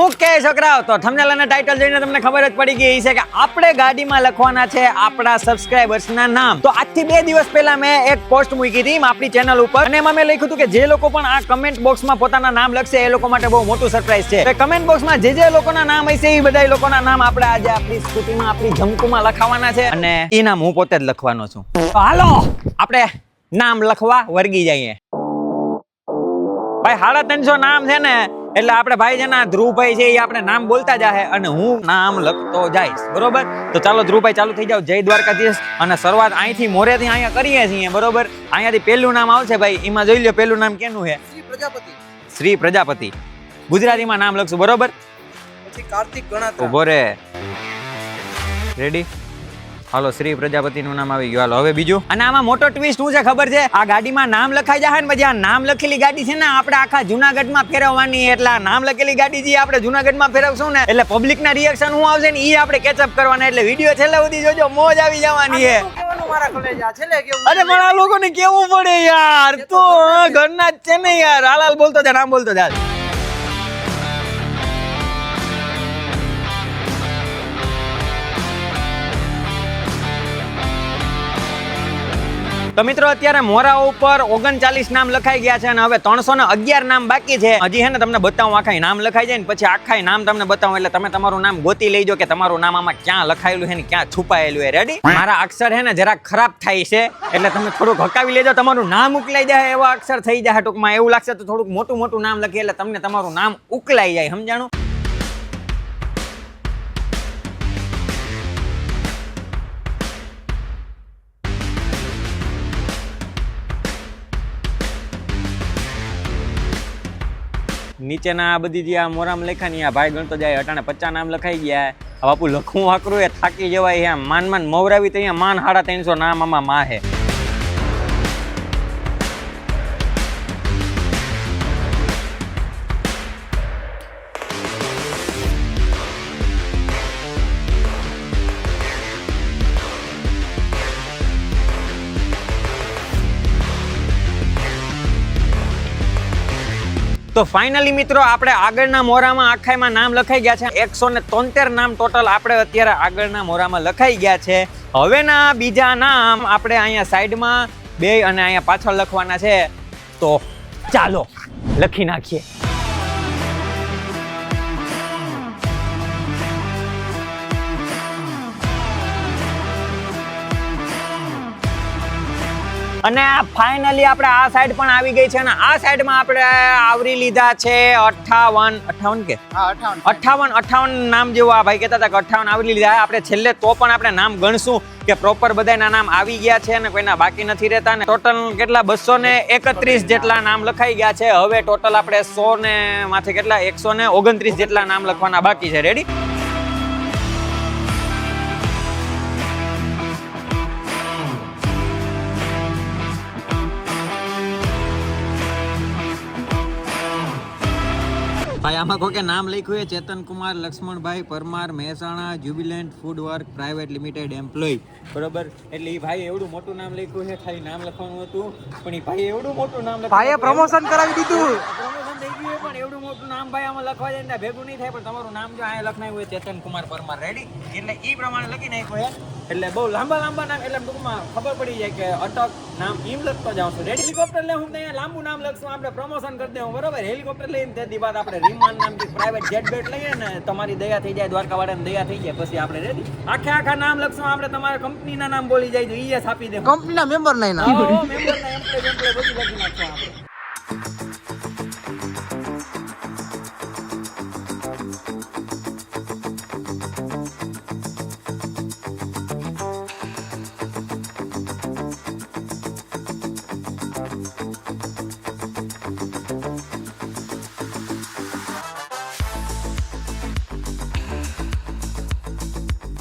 Okay છોકરાઓ, તો thumbnail અને ટાઇટલ જોઈને તમને ખબર જ પડી ગઈ છે કે આપણે ગાડીમાં લખવાના છે આપણા સબસ્ક્રાઇબર્સના નામ. તો આજથી 2 દિવસ પહેલા મેં એક પોસ્ટ મૂકી હતી આપણી ચેનલ ઉપર અને એમાં મેં લખ્યું હતું કે જે લોકો પણ આ કમેન્ટ બોક્સમાં પોતાના નામ લખશે એ લોકો માટે બહુ મોટું સરપ્રાઈઝ છે. તો કમેન્ટ બોક્સમાં જે લોકોના નામ હશે એ બધા લોકોના નામ આપણે આજે આપણી સ્કૂટીમાં આપણી જમકુમાં લખાવાના છે અને એ નામ હું પોતે જ લખવાનો છું. તો હાલો આપણે નામ લખવા વર્ગી જઈએ. ભાઈ 350 નામ છે ને, એટલે આપણે ભાઈ જેના ધ્રુવભાઈ છે એ આપણે નામ બોલતા જાહે અને હું નામ લખતો જઈશ, બરોબર? તો ચાલો ધ્રુવભાઈ ચાલુ થઈ જાવ. જય દ્વારકાધીશ. અને શરૂઆત અહીંથી મોરેથી અહીંયા કરીએ છીએ, બરોબર? અહીંયાથી પહેલું નામ આવશે ભાઈ, એમાં જોઈ લો પહેલું નામ કેનું છે? શ્રી પ્રજાપતિ. શ્રી પ્રજાપતિ. ગુજરાતીમાં નામ લખશું, બરોબર? પછી કાર્તિક ગણાત્રા. ઉભો રે. રેડી? હાલો, શ્રી પ્રજાપતિનું નામ આવી ગયું. હાલો હવે બીજું. અને આમાં મોટો ટ્વિસ્ટ શું છે ખબર છે? આ ગાડીમાં નામ લખાઈ જાય ને પછી આ નામ લખેલી ગાડી છે ને આપણે આખા જુનાગઢમાં ફેરવવાની. એટલે આ નામ લખેલી ગાડી જે આપણે જુનાગઢમાં ફેરવશું ને એટલે પબ્લિકના રિએક્શન શું આવશે ને એ આપણે કેચઅપ કરવાના. એટલે વિડીયો છેલ્લે સુધી જોજો, મોજ આવી જવાની છે. મારા કલેજા છેલ્લે કેવું? અરે પણ આ લોકોને કેવું પડે યાર, તો ઘરના જ છે ને યાર. હાલ બોલતો જા, નામ બોલતો જા. તો મિત્રો અત્યારે મોરા ઉપર 39 નામ લખાઈ ગયા છે અને હવે 311 નામ બાકી છે. હજી હે ને તમને બતાવું, આખા નામ લખાઈ જાય ને પછી આખા નામ તમને બતાવું એટલે તમે તમારું નામ ગોતી લેજો કે તમારું નામ આમાં ક્યાં લખાયેલું છે ને ક્યાં છુપાયેલું છે. રેડી? મારા અક્ષર હે ને જરાક ખરાબ થાય છે એટલે તમે થોડુંક હકાવી લેજો. તમારું નામ ઉકલાઈ જાય એવા અક્ષર થઈ જાય. ટૂંકમાં એવું લાગશે તો થોડુંક મોટું નામ લખીએ એટલે તમને તમારું નામ ઉકલાઈ જાય. સમજાણું? નીચેના આ બધી જે આ મોરામ લખાની આ ભાઈ ગણતો જાય. અટાણે 50 નામ લખાઈ ગયા. બાપુ લખવું આકરું એ થાકી જવાય. માન મવરાવી તો અહીંયા માન 350 નામ આમાં માં હે. તો ફાઇનલી મિત્રો આપણે આગળના મોરામાં આખાઈમાં નામ લખાઈ ગયા છે. 173 નામ ટોટલ આપણે અત્યારે આગળના મોરામાં લખાઈ ગયા છે. હવેના બીજા નામ આપણે અહીંયા સાઈડમાં 2 અને અહીંયા પાછળ લખવાના છે. તો ચાલો લખી નાખીએ. અને ફાઇનલી આપણે આ સાઈડ પણ આવી ગઈ છે અને આ સાઈડમાં આપણે આવરી લીધા છે 58 કે 58 નામ જેવું. આ ભાઈ કહેતા હતા કે 58 આવરી લીધા. આપણે છેલ્લે તો પણ આપણે નામ ગણશું કે પ્રોપર બધાના નામ આવી ગયા છે અને કોઈના બાકી નથી રહેતા. ને ટોટલ કેટલા 231 જેટલા નામ લખાઈ ગયા છે. હવે ટોટલ આપણે 100 ને માંથી કેટલા 129 જેટલા નામ લખવાના બાકી છે. રેડી? ભાઈ આમાં કોઈ નામ લખ્યું છે Chetan Kumar Laxmanbhai Parmar, Mehsana Jubilant food work private limited employ, બરોબર? એટલે એ ભાઈ એવડું મોટું નામ લખ્યું છે. ખાલી નામ લખવાનું હતું પણ એ ભાઈ એવડું મોટું નામ લખ્યું. ભાઈએ પ્રમોશન કરાવી દીધું. પ્રમોશન થઈ ગયું પણ એવડું મોટું નામ ભાઈ આમાં લખવા જાય ને ભેગું નહીં થાય. પણ તમારું નામ જો અહીંયા લખાયું હોય ચેતન કુમાર પરમાર. રેડી? એટલે એ પ્રમાણે લખી નાખ્યું છે. એટલે બહુ લાંબા નામ એટલે ટૂંકમાં ખબર પડી જાય કે અટક નામ એમ લખતો જાઉં છું. રેડી? હેલિકોપ્ટર લે હું અહીંયા લાંબુ નામ લખશું, આપણે પ્રમોશન કરી દેવું, બરોબર? હેલિકોપ્ટર લઈને તે દી બાદ આપણે વિમાન નામથી પ્રાઇવેટ જેટ બેટ લઈએ ને તમારી દયા થઈ જાય, દ્વારકાવાળાને દયા થઈ જાય પછી આપણે રેડી આખા નામ લખશું. આપણે તમારા કંપનીના નામ બોલી જાય તો ઈ આપી દે. કંપનીના મેમ્બર ના નામ. મેમ્બરના એમ્પ્લોય બધું લખી નાખશું આપણે.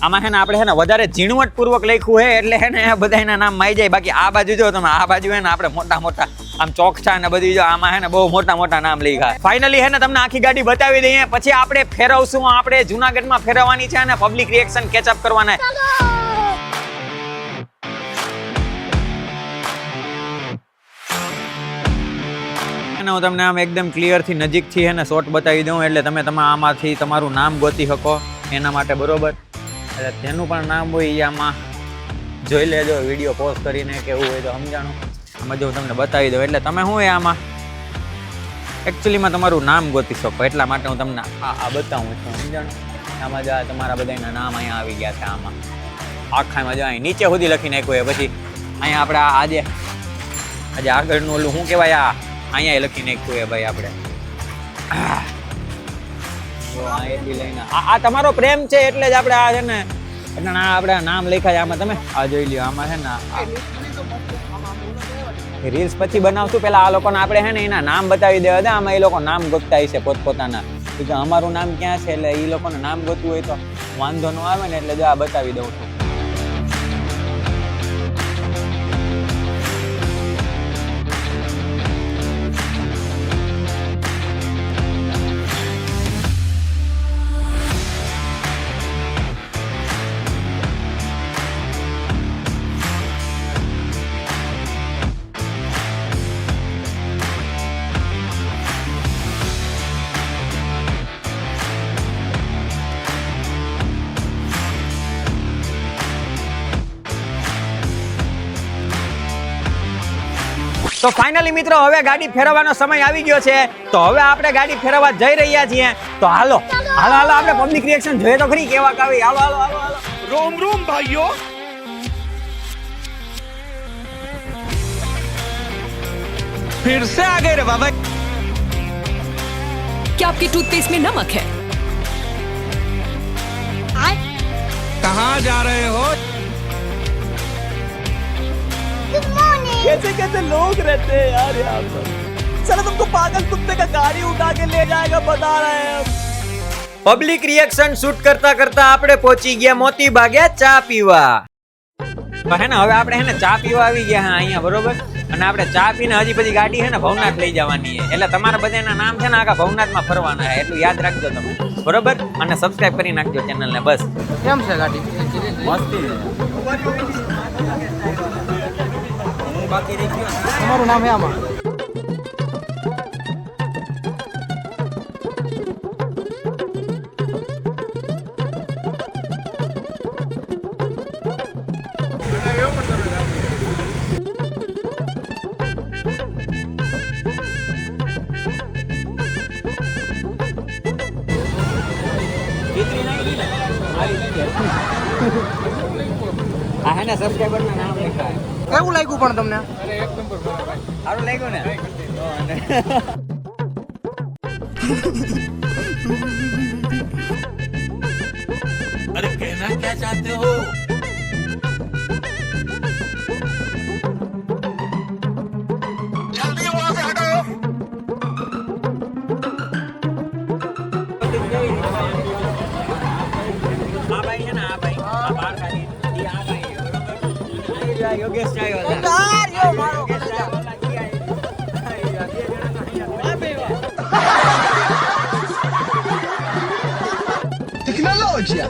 આમાં હે ને આપણે હે ને વધારે ઝીણવટ પૂર્વક લખ્યું હે એટલે હે ને બધાના નામ માઈ જાય. બાકી આ બાજુ જો તમે, આ બાજુ હે ને આપણે મોટા આમ ચોકછા ને બધી જો આમાં હે ને બહુ મોટા નામ લખ્યા. ફાઇનલી હે ને તમને આખી ગાડી બતાવી દઈએ પછી આપણે ફેરવશું. આપણે જુનાગઢમાં ફેરવવાની છે અને પબ્લિક રિએક્શન કેચઅપ કરવાના. ને હું તમને આમ એકદમ ક્લિયર થી નજીકથી હે ને શોટ બતાવી દઉં એટલે તમે આમાંથી તમારું નામ ગોતી શકો એના માટે, બરોબર? એટલે જેનું પણ નામ હોય એ આમાં જોઈ લેજો, વિડીયો પોઝ કરીને કે એવું હોય તો સમજાણું. આમાં જો હું તમને બતાવી દઉં એટલે તમે શું હોય આમાં એકચ્યુઅલીમાં તમારું નામ ગોતી શકો, એટલા માટે હું તમને આ બતાવું છું, સમજાણું? આમાં જો તમારા બધાના નામ અહીંયા આવી ગયા છે. આમાં આખામાં જો અહીં નીચે સુધી લખી નાખ્યું. પછી અહીંયા આપણે આજે આગળનું ઓલું શું કહેવાય, અહીંયા લખી નાખ્યું એ ભાઈ આપણે. લઈને આ તમારો પ્રેમ છે એટલે જ આપણે આ છે ને એટલે આપણે નામ લખ્યા છે આમાં. તમે આ જોઈ લ્યો, આમાં છે ને રીલ્સ પછી બનાવશું. પેલા આ લોકોને આપણે છે ને એના નામ બતાવી દેવા દે. આમાં એ લોકો નામ ગોતતા હશે પોતપોતાના, કે અમારું નામ ક્યાં છે, એટલે એ લોકોને નામ ગોતવું હોય તો વાંધો ન આવે ને, એટલે જો આ બતાવી દઉં છું. તો ફાઇનલી મિત્રો હવે ગાડી ફેરવવાનો સમય આવી ગયો છે. તો હવે આપણે ગાડી ફેરવવા જઈ રહ્યા છીએ. તો હાલો આપણે પબ્લિક રિએક્શન જોઈએ તો ખરી કેવા કાવી. હાલો. रोम रोम भाइयों, फिर से आ गए रे बाबा. क्या आपके टूथपेस्ट में नमक है? कहाँ जा रहे हो? कैसे कैसे लोग रहते हैं यार यहाँ पर. चलो तुमको पागल कुत्ते का गाड़ी उठा के ले जाएगा, बता रहे हैं हम. પબ્લિક રિએક્શન શૂટ કરતા કરતા આપણે પહોંચી ગયા મોતી ભાગ્યા ચા પીવા. હે ને હવે આપણે હે ને ચા પીવા આવી ગયા હા અહીંયા, બરોબર? અને આપણે ચા પીને હજી પછી ગાડી હે ને ભવનાથ લઈ જવાની છે. એટલે તમારા બધાના નામ છે ને આખા ભવનાથમાં ફરવાના છે, એટલું યાદ રાખજો તમે, બરોબર? અને સબસ્ક્રાઇબ કરી નાખજો ચેનલને. બસ કેમ છે ગાડી? મસ્તી. તમારું નામ હે આમાં? આ હે ને સબસ્ક્રાઇબરના નામ લખાય. કેવું લાગ્યું પણ તમને? સારું લાગ્યું ને? अरे कहना क्या चाहते हो? जल्दी वहां से हटो. આ ભાઈ છે ને, આ ભાઈ આ બાર ખાલી ઈ આ ભાઈ, બરોબર? યોગેશ ચાય વાળા. યાર યો મારો યોગેશ ચાય વાળા કી આઈ. બે જણા તો અહીંયા બેવા. Tecnologia.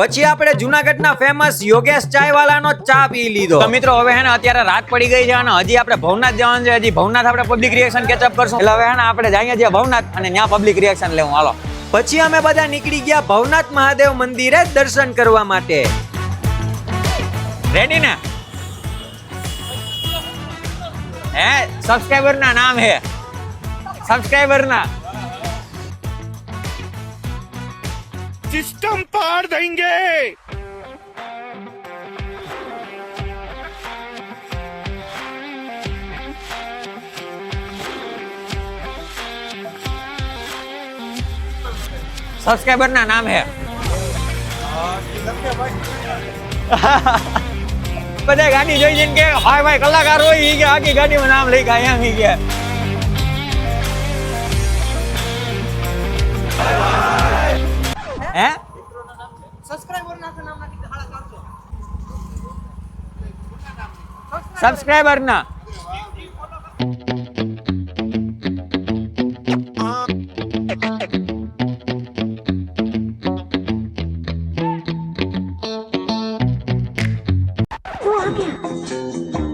પછી આપણે જુનાગઢના ફેમસ યોગેશ ચાય વાળાનો ચા પી લીધો. તો મિત્રો હવે હે ને અત્યારે રાત પડી ગઈ છે અને હજી આપણે ભવનાથ જવાનું છે. હજી ભવનાથ આપણે પબ્લિક રિએક્શન કેચઅપ કરશું. એટલે હવે હે ને આપણે જઈએ છીએ ભવનાથ અને ત્યાં પબ્લિક રિએક્શન લેવું. હાલો. પછી અમે બધા નીકળી ગયા ભવનાથ મહાદેવ મંદિરે દર્શન કરવા માટે. રેડી ને? હે સબસ્ક્રાઇબર ના નામ હે, સબસ્ક્રાઇબર ના. सिस्टम पार देंगे. સબસ્ક્રાઇબર ના નામ હે. બધા ગાડી જોઈ જઈને કે હાય ભાઈ કલાકાર હોય ઈ કે આખી ગાડીમાં નામ લખ્યા એમ ઈ કે. હે સબસ્ક્રાઇબર ના નામ નાખી હાડા 400. સબસ્ક્રાઇબર ના.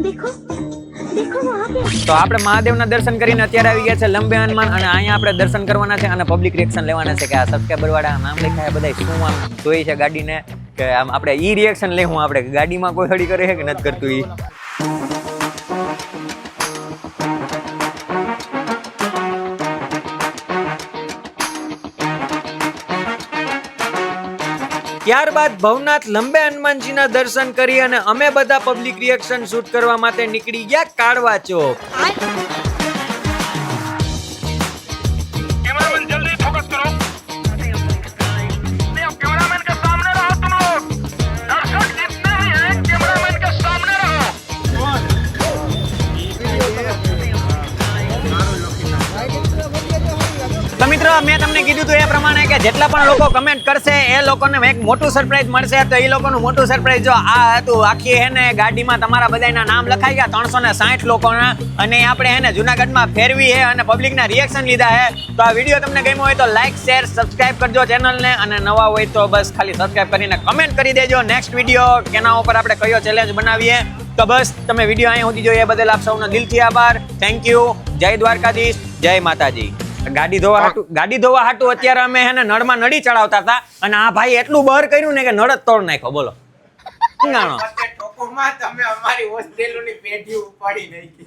देखो देखो वहाँ पे તો આપણે મહાદેવના દર્શન કરીને અત્યારે આવી ગયા છે લંબે હનુમાન અને અહીંયા આપણે દર્શન કરવાના છે અને પબ્લિક રિએક્શન લેવાના છે કે આ સબસ્ક્રાઇબર વાળા નામ લખ્યા બધા શું આમ જોઈ છે ગાડીને કે આમ આપણે ઈ રિએક્શન લેવું આપણે કે ગાડીમાં કોઈ હળી કરે છે કે નથી કરતું ઈ. ત્યારબાદ ભવનાથ લંબે હનુમાનજીના દર્શન કરી અને અમે બધા પબ્લિક રિએક્શન શૂટ કરવા માટે નીકળી ગયા કાળવા ચોક. कैमरामैन जल्दी फोकस करो नहीं अब कैमरामैन के सामने रहो तुम लोग दर्शक जितने भी हैं कैमरामैन के सामने रहो તો મિત્રો મેં તમને કીધું હતું એ પ્રમાણે કે જેટલા પણ લોકો કમેન્ટ કરશે એ લોકોને એક મોટું સરપ્રાઈઝ મળશે. તો એ લોકોનું મોટું સરપ્રાઈઝ જો આ હતું, આખી હે ને ગાડીમાં તમારા બધાના નામ લખાઈ ગયા 360 લોકોના અને આપણે હે ને જુનાગઢમાં ફેરવી હે અને પબ્લિકના રિએક્શન લીધા હે. તો આ વિડીયો તમને ગમ્યો હોય તો લાઈક શેર સબસ્ક્રાઇબ કરજો ચેનલને અને નવા હોય તો બસ ખાલી સબસ્ક્રાઇબ કરીને કમેન્ટ કરી દેજો નેક્સ્ટ વિડીયો કેના ઉપર આપણે કયો ચેલેન્જ બનાવીએ. તો બસ તમે વિડીયો અહીંયા સુધી જોઈએ એ બદલ આપ સૌનો દિલથી આભાર. Thank you. જય દ્વારકાધીશ, જય માતાજી. ગાડી ધોવા હાટું અત્યારે અમે હે ને નળમાં નળી ચડાવતા હતા અને આ ભાઈ એટલું બહાર કર્યું ને કે નળ જ તોડ નાખ્યો. બોલો ગાણો. ટોકોમાં તમે અમારી હોસ્ટેલોની પેઢી ઉપાડી નાખી.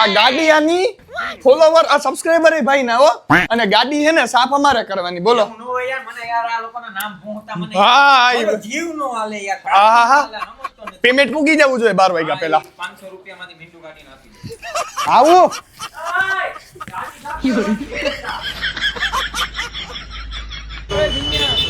આ ગાડી આની ફોલોવર આ સબસ્ક્રાઇબર ભાઈ ના હો અને ગાડી છે ને સાફ અમારે કરવાની બોલો. નો યાર મને યાર આ લોકોના નામ ભૂંગતા મને હા મારો જીવ નો હાલે યાર. હા. પેમેન્ટ મૂકી જવું જોઈએ 12 વાગ્યા પહેલા. 500 રૂપિયામાંથી મીંડું કાઢીને આપી દે. આવું ગાડી